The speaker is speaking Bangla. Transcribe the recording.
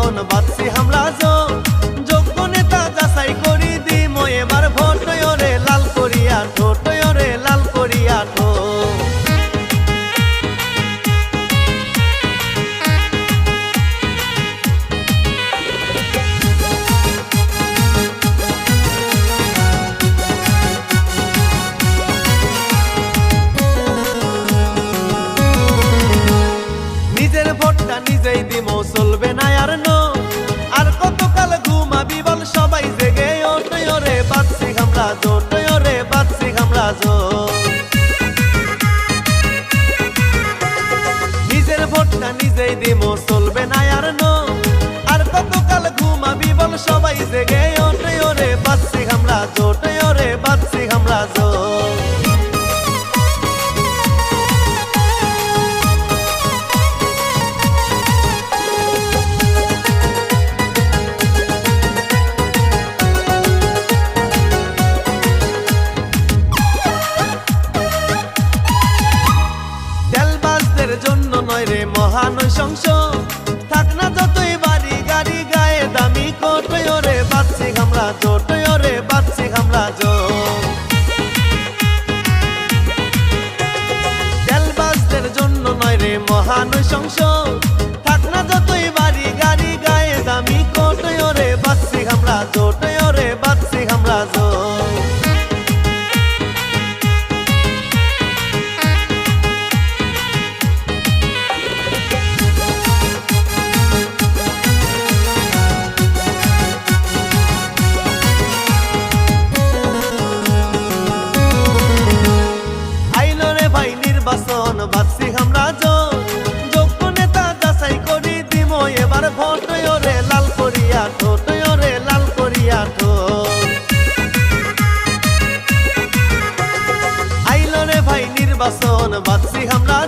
নির্বাচন বাঁচছি হামলা যোগ্য নেতা যাচাই করি দিমো এবার ভোট ওরে লাল করিয়া ঠোঁট ওরে লাল করিয়া ঠোঁট। নিজের ভোটটা নিজেই দিমো চলবে না আর নো আর কতকাল ঘুমাবি বল সবাই জেগে ওঠে ওরে বাঁচছি হামলা জোট ওরে বাঁচছি হামলা জোট। নিজের ভোটটা নিজেই দিমো চলবে না আর নো আর কতকাল ঘুমাবি বল সবাই জেগে ওঠে ওরে বাঁচছি হামলা জোট ওরে বাঁচছি হামলা জোট। জন্য নয় রে মহান সংসদ থাক না যতই বাড়ি গাড়ি গায়ে দামি কোট ওরে বাঁচছি হামলা জোট ওরে বাঁচছি হামলা জোট। তেলবাজদের জন্য নয় রে মহান সংসদ থাক না যতই বাড়ি গাড়ি গায়ে দামি কোট ওরে বাঁচছি হামলা জোট ওরে বাঁচছি হামলা জোট। নির্বাচন বাঁচছি হামলা যোগ্য নেতা যাচাই করি দিমো এবার ভোট ওরে লাল করিয়া ঠোঁট ওরে লাল করিয়া ঠোঁট। আইলো রে ভাই নির্বাচন বাঁচছি হামলা